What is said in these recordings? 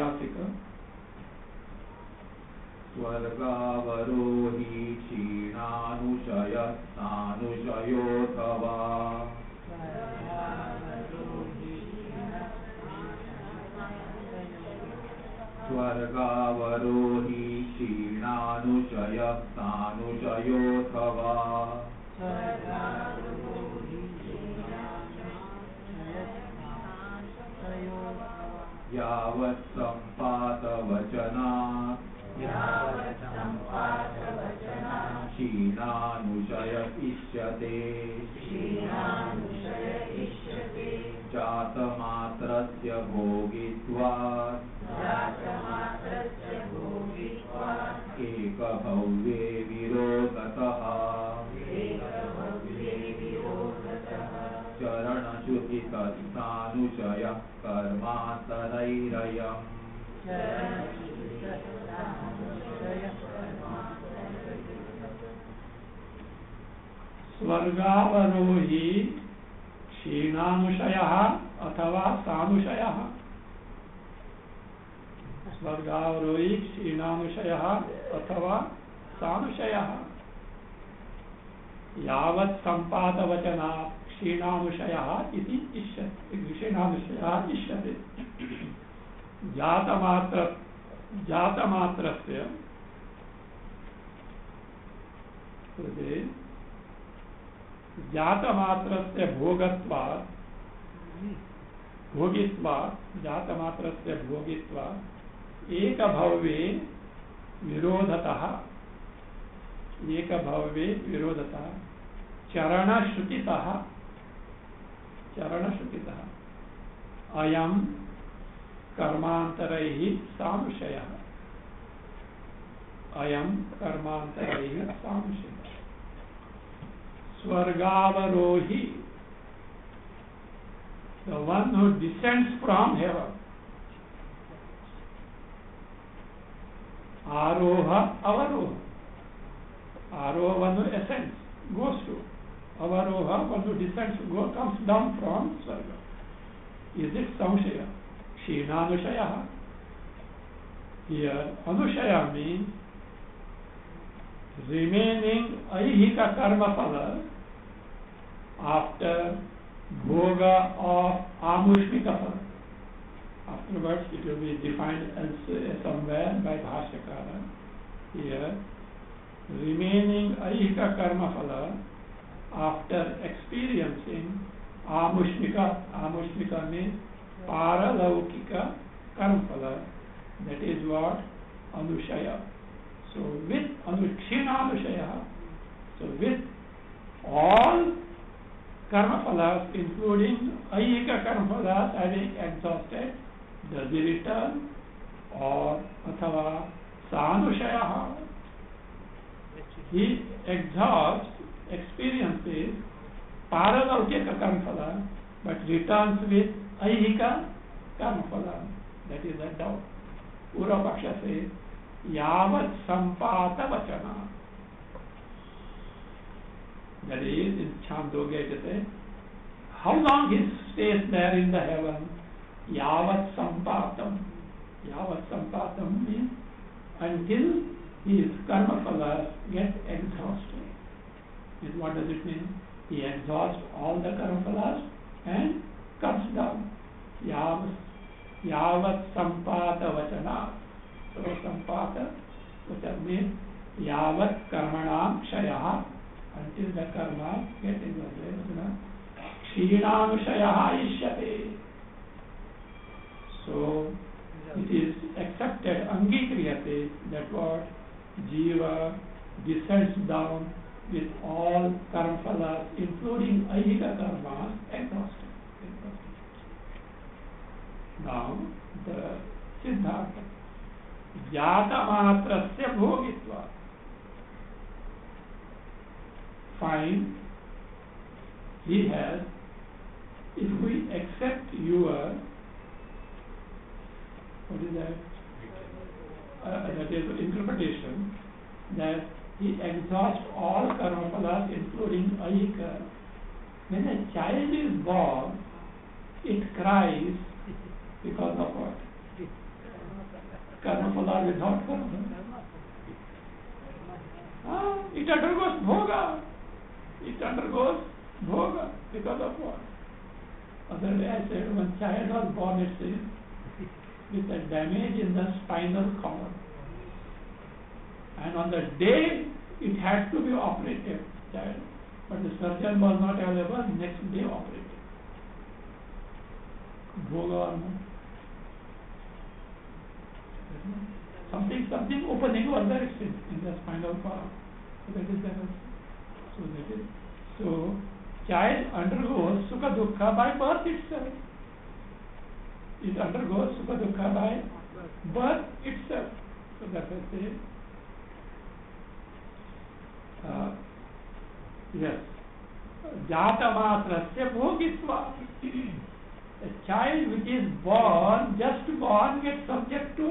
वैयासिक स्वर्गावरोही क्षीणानुशय सानुशयोऽथवा स्वर्गावरोही क्षीणानुशय सानुशयोऽथवा यावत् सम्पातवचनात् क्षीणानुशय इष्यते जातमात्रस्य भोगित्वात् एकभव्ये विरोधतः चरणच्युतितस्तानुशयः कर्मान्तरैरयम् स्वर्गावरोही क्षीणानुशयः अथवा सानुशयः स्वर्गावरोही क्षीणानुशयः अथवा सानुशयः यावत् सम्पादवचनात् क्षीणानुशयः इति इष्यते क्षीणानुशयः इष्यते जातमात्रस्य जातमात्रस्य भोगित्वात् एकभव्ये विरोधतः चरणश्रुतितः अयं कर्मान्तरैः सानुशयः स्वर्गावरोही the one who descends from heaven aroha one who ascends goes to avaroha one who descends comes down from swarga is it samshaya kshinanusaya here anushaya means remaining aihika karma phala after bhoga of amushmika phala. Afterwards it will be defined as somewhere by Bhashyakara. Here remaining aihika karma phala after experiencing amushmika means paralaukika karma phala, that is what anushaya. So with anukshinaanushaya, so with all karma phalas, including aihika karma phalas having exhausted, does he return? Or athava sanushaya, he exhausts, experiences paralaukika karma phala, but returns with aihika karma phala. That is the doubt. Purvapaksha says yavat sampata vachana, that is in Chandogya it says how long he stays there in the heaven. Yavat sampatam means until his karma phalas get exhausted. And what does it mean? He exhausts all the karma phalas and comes down. Yavat sampata vachana. So sampata vachana means yavat karmanam kshayaha, until the karma get exhausted. Kshinaanushayah ishyate. So it is accepted, angikriyate, that what jiva descends down with all karma phalas, including aihika karmas, exhausted. Now the Siddhartha. Jatamatrasya bhogitva. Fine, he has, if we accept your, what is that? That is interpretation, that he exhausts all karma phalas, including aihika. When a child is born, it cries because of what? karma phala or without karma phala? It undergoes bhoga. It undergoes bhoga because of what? Other day I said one child was born, it says, with a damage in the spinal cord. And on the day it had to be operated, child, but the surgeon was not available, next day operated. Bhoga or not? Something opening was there in the spinal cord. So that is that. So child undergoes sukha dukkha by birth itself. It undergoes sukha dukkha by birth itself. So that is it. Yes. Jata matrasya bhogitva. A child which is born, just born, gets subject to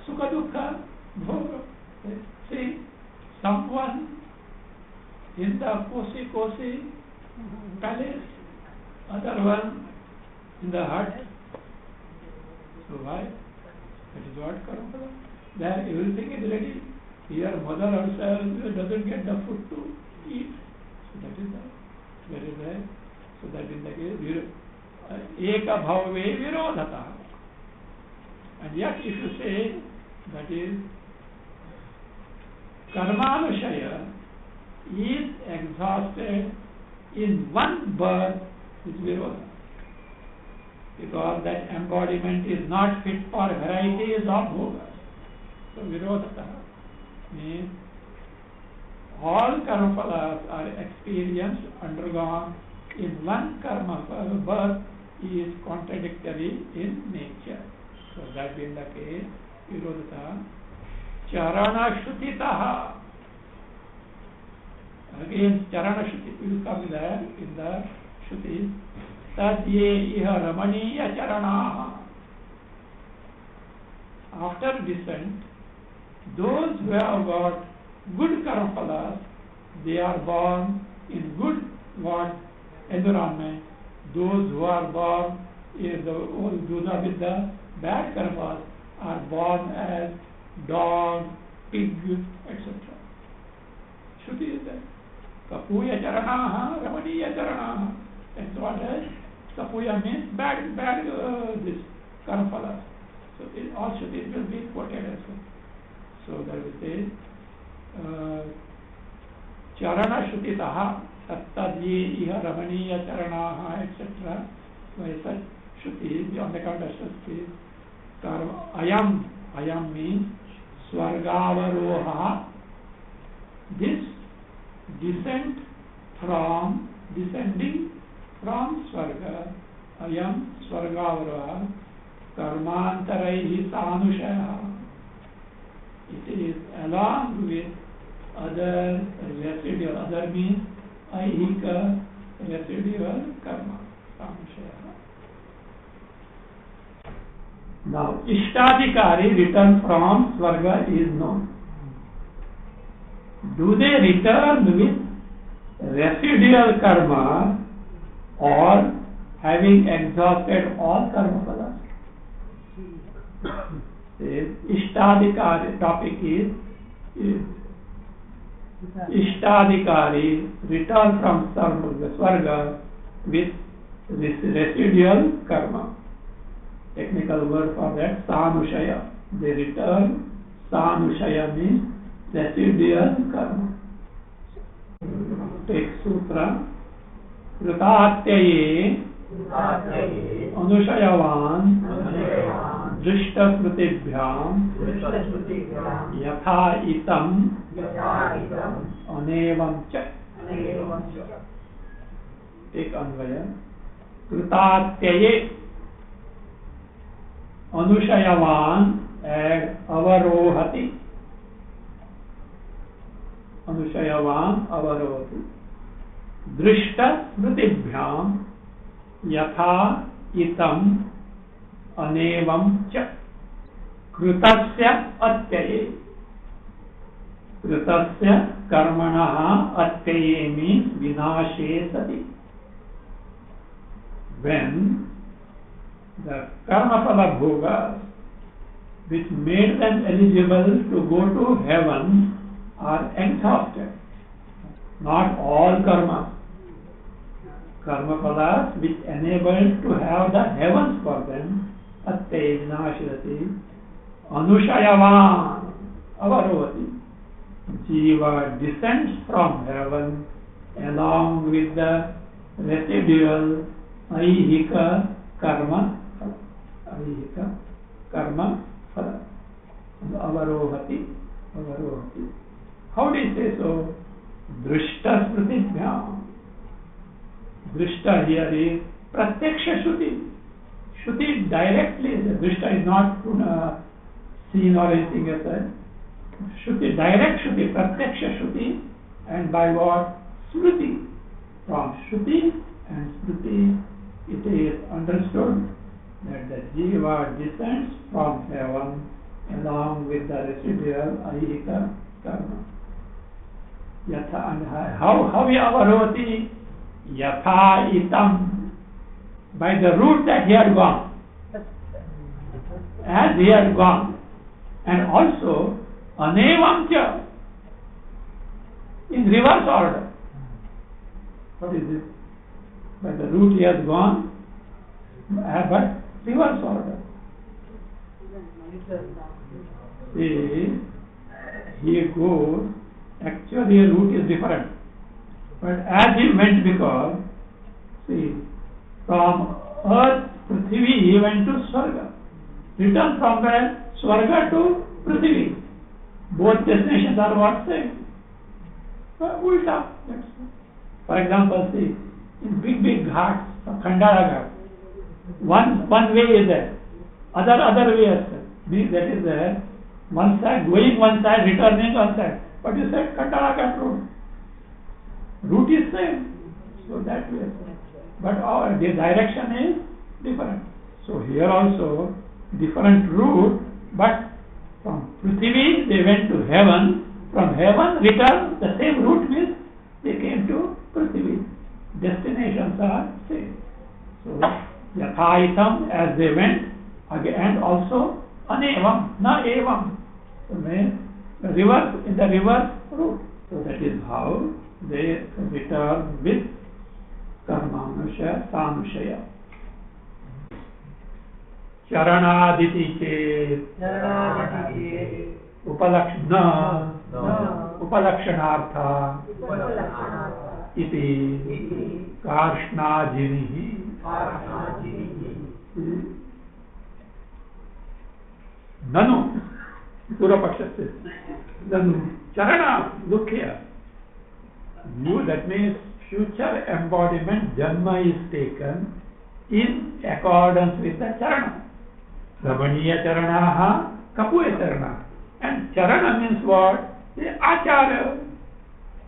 sukha dukkha bhoga. See, someone in the Kosi palace, other one in the hut. So why? That is what karma. There everything is ready. Here mother herself doesn't get the food to eat. So that is that. That is that. So that is the case. Eka bhavve virodhata. And yet if you say that is karmanushaya is exhausted in one birth, is virodha. Because that embodiment is not fit for varieties of bhoga. So virodhata means all karma phalas are experienced, undergone in one karma birth is contradictory in nature. So that being the case, virodhata. Charana shrutitaha. Again, charana shruti will come there in the shruti. Tadye iha ramaniya charanaha. After descent, those who have got good karma phalas, they are born in good environment. Those who are born those are with the bad karmas are born as dog, pig, etc. Shruti is that. Kapuya charanaha, ramaniya charanaha. That's what is kapuya means bad this karma phalas. So all shrutis will be quoted as well. So that we say charana shrutitaha tattadye iha ramaniya charanaha etc. By such shrutis, on account of shrutis, ayam means swargavaroha. This descending from swarga, ayam swargavaroha karmantaraihi sanushaya. It is along with other residual, other means aihika residual karma. Now, Ishtadikari return from Swarga is known. Do they return with residual karma or having exhausted all karma phalas? Ishtadikari topic is Ishtadikari return from Swarga with residual karma. Technical word for that, sanushaya. They return, sanushaya means residual karma. Take sutra. Kritatyaye anushayavan drishta smritibhyam yatha itam anevam cha. Take anvaya. Kritatyaye anushayavan and avarohati. Anushayavan avarohati. Drishta smritibhyam yatha itam anevam cha. Krutasya atyaye. Krutasya karmanaha atyaye means vinashe sati. When the karma phala bhogas which made them eligible to go to heaven are exhausted. Not all karmas. Karma phalas which enable to have the heavens for them, atte vinashati, anushayavan, avarovati. Jiva descends from heaven along with the residual aihika karma phala. Aihika karma phala. Avarohati. How do you say so? Drishta smritibhyam. Drishta here is pratyaksha shruti. Shruti directly, drishta is not seen or anything else. Shruti, direct shruti, pratyaksha shruti, and by what? Smriti. From shruti and smriti, it is understood that the jiva descends from heaven along with the residual ahika karma. Yatha, and how avarovati? Yatha itam, by the route that he had gone, as he had gone, and also anevam cha, in reverse order. What is this? By the route he has gone, but reverse order. See, he goes, actually a route is different. But as he went, because, see, from earth, Prithvi, he went to Swarga. Returned from where? Swarga to Prithvi. Both destinations are what? Same. Ulta. For example, see, in big ghats, Khandara Ghat, one way is there, other way is there. Means that is there, one side, going one side, returning one side. But you said Khandara Ghat route. Route is same. So that way. But the direction is different. So here also, different route, but from Prithvi they went to heaven, from heaven returned, the same route means they came to Prithvi. Destinations are same. So yathaitam, as they went, again, and also anevam, na evam. So means the reverse, in the reverse route. So that is how they return with karmanusha sanushaya. Charanaditi chet upalakshana upalakshanartha iti karshnajinihi. Nanu, Purapaksha says, Nanu, Charana, look here. You, that means future embodiment, Janma is taken in accordance with the Charana. Ramaniya Charanaha, Kapuya Charana. And Charana means what? The Acharya,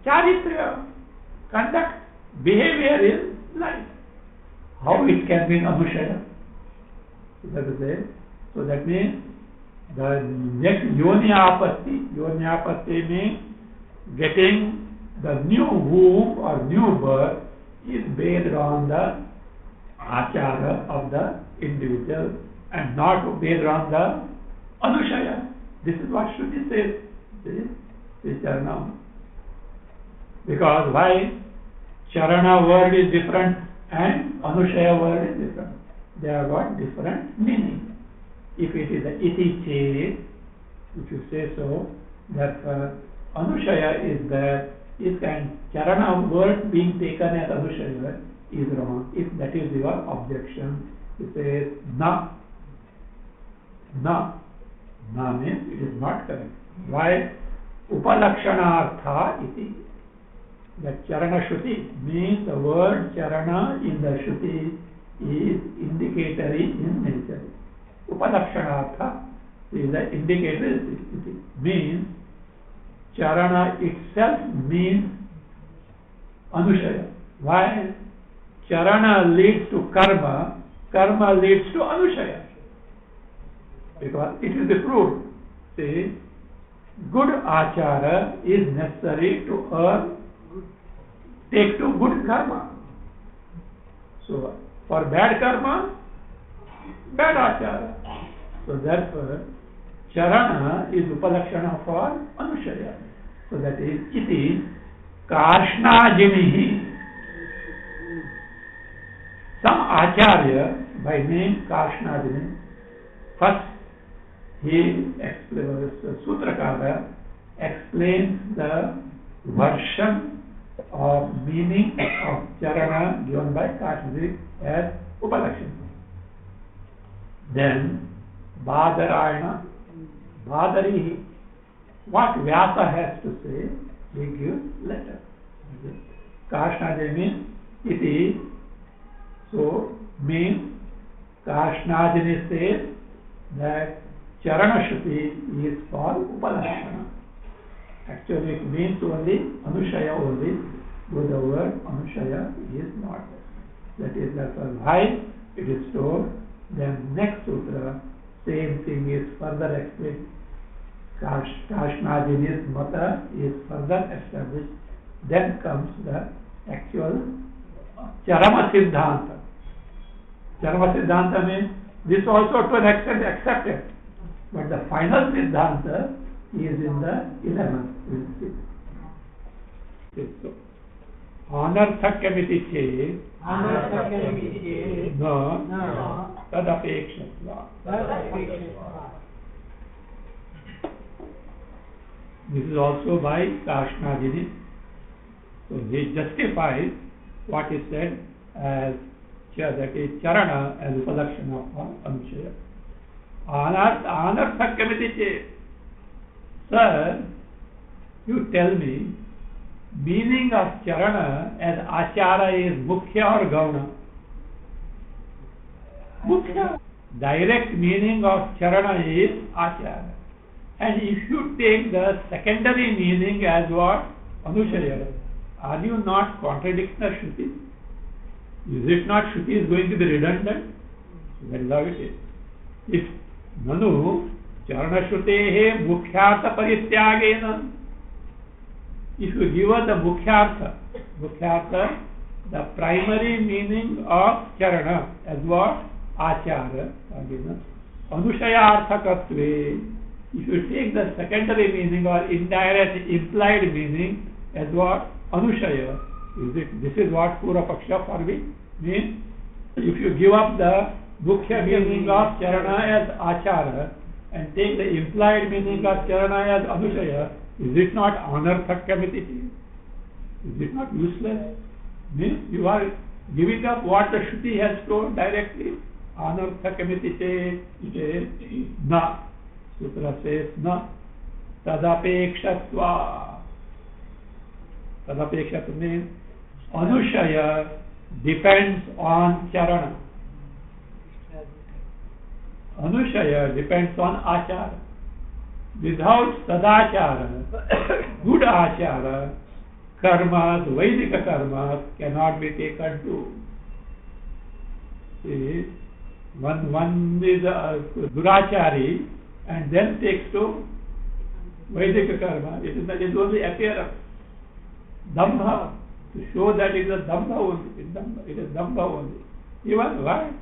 Charitra, conduct, behavior in life. How it can be in Anushaya? That is it. So that means the next Yonyapatti means getting the new womb or new birth is based on the Acharya of the individual and not based on the Anushaya. This is what Shruti says. This Charana. Because why? Charana word is different and Anushaya word is different. They have got different meaning. If it is a iti chet, if you say so, that Anushaya is that is kind Charana word being taken as Anushaya is wrong. If that is your objection, you say na means it is not correct. Why? Upalakshanartha iti. That Charana Shruti means the word Charana in the Shruti is indicatory in nature. Upalakshanartha is the indicator. It means Charana itself means Anushaya. Why? Charana leads to karma, karma leads to Anushaya. Because it is the fruit. See, good achara is necessary to earn, take to good karma. So, for bad karma, bad achara. So therefore, Charana is Upalakshana for Anushaya. So that is, it is Karshnajinihi. Some Acharya by name Karshnajini, first he explains, Sutrakara explains the version of meaning of Charana given by Karshnajini as Upalakshana. Then Badarayana, Badarihi, what Vyasa has to say, he gives letter. Karshnajini means it is, so means Karshnajini says that Charana Shruti is for Upalakshana. Actually it means only Anushaya only, though the word Anushaya is not there. That is why it is told. Then next sutra, same thing is further explained. Karshnajini's mata is further established. Then comes the actual Charama Siddhanta. Charama Siddhanta means this also to an extent accepted. But the final Siddhanta is in the 11th. So, Anarthakya che no tadapekshatva. This is also by Karshnajini. So he justifies what is said as that is Charana as Upalakshana for Anushaya. Anarthakya che. Sir, you tell me, meaning of Charana as Achara is Mukhya or Gauna? Mukhya. Direct meaning of Charana is Achara. And if you take the secondary meaning as what? Anushaya, are you not contradicting the Shruti? Is it not Shruti is going to be redundant? That is how it is. If Nanu Charana Shrutehe Mukhyartha Parityagena, if you give us the Mukhyartha, the primary meaning of Charana as what? Achara, Anushayarthakatve. If you take the secondary meaning or indirect implied meaning as what? Anushaya, this is what Pura Paksha for me means. If you give up the Mukhya meaning of Charana as Achara and take the implied meaning of Charana as Anushaya, is it not Anarthakya? Is it not useless? Means you are giving up what the Shruti has told directly. Anarthakya na. Sutra says na. Tadapekshatva. Tadapekshatva means Anushaya depends on Charana. Anushaya depends on Achara. Without Sadachara, good Achara, karmas, Vaidika karmas cannot be taken to. See, one is a Durachari and then takes to Vaidika karma. It is only appearance. Dambha, to show that it is Dambha only. It is Dambha only. Even what?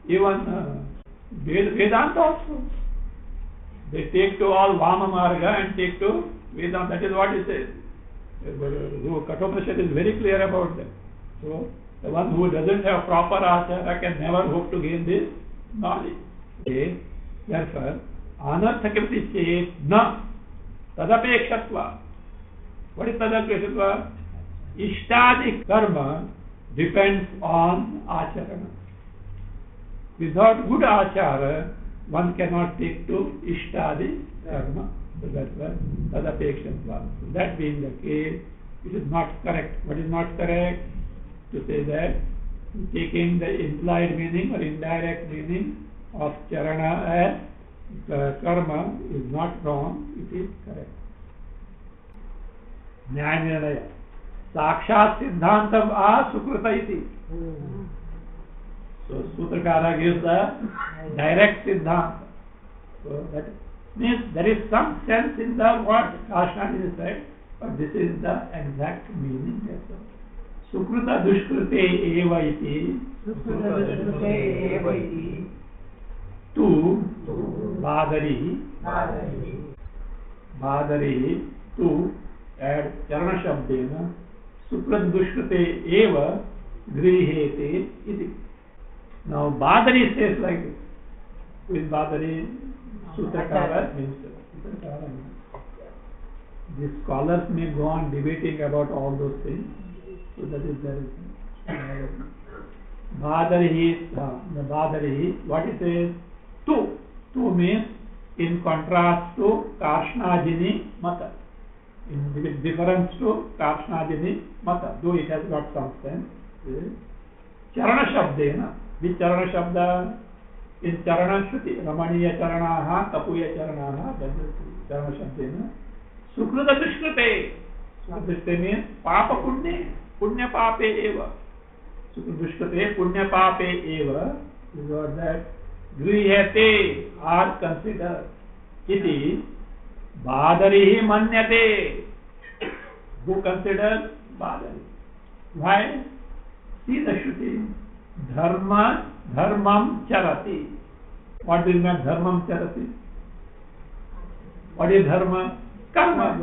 Even Vedanta also. They take to all Vama Marga and take to Vedanta. That is what it says. Kathopanishad is very clear about that. So, the one who doesn't have proper achara can never hope to gain this knowledge. Okay? Therefore, Anarthakya says, na tadapekshatva. What is tadapekshatva? Ishtadi karma depends on acharana. Without good achara, one cannot take to Ishtadi karma. So that's why tadapekshatva. So that being the case, it is not correct. What is not correct? To say that taking the implied meaning or indirect meaning of charana as karma is not wrong, it is correct. Nyaya Sakshat Siddhantam a Sukrita iti. So Sutrakara gives the direct Siddhanta. So that means there is some sense in the what Karshnajini is said, but this is the exact meaning. Sukrita Dushkrite eva iti. Tu Bhadari. Bhadari to add Charana Shabdena Sukrad Dushkrate Eva Grihete iti. Now Bhadari says like this. With Bhadari Sutrakara means the scholars may go on debating about all those things. So that is there is Bhadari, what it says? Tu means in contrast to Karshnajini Mata. In difference to Karshnajini Mata, though it has got some sense. Charana Shabdena. Which Charana Shabda? In Charana Shruti. Ramaniya Charanaha, Tapuya Charanaha. That is Charana Shabdena. Sukrita Dushkrite. Sukrita means Papa Punya. Punya Pape Eva. Sukrita Dushkrite Punya Pape Eva. Is what that Grihate are considered. Iti Bhadarihi Manyate. Who considers Bhadari? Why? See the Shruti. Dharmam Charati. What is meant Dharmam Charati? What is Dharma? Karma.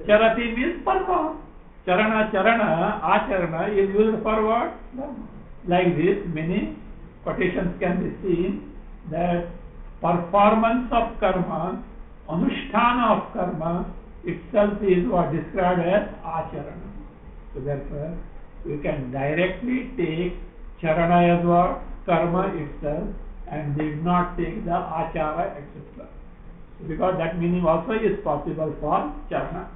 Charati means Parma. Charana, Acharana is used for what? Like this, many quotations can be seen that performance of karma, anusthana of karma itself is what described as Acharana. So therefore, you can directly take Charana as what? Karma itself and did not take the Achara, etc. Because that meaning also is possible for Charana.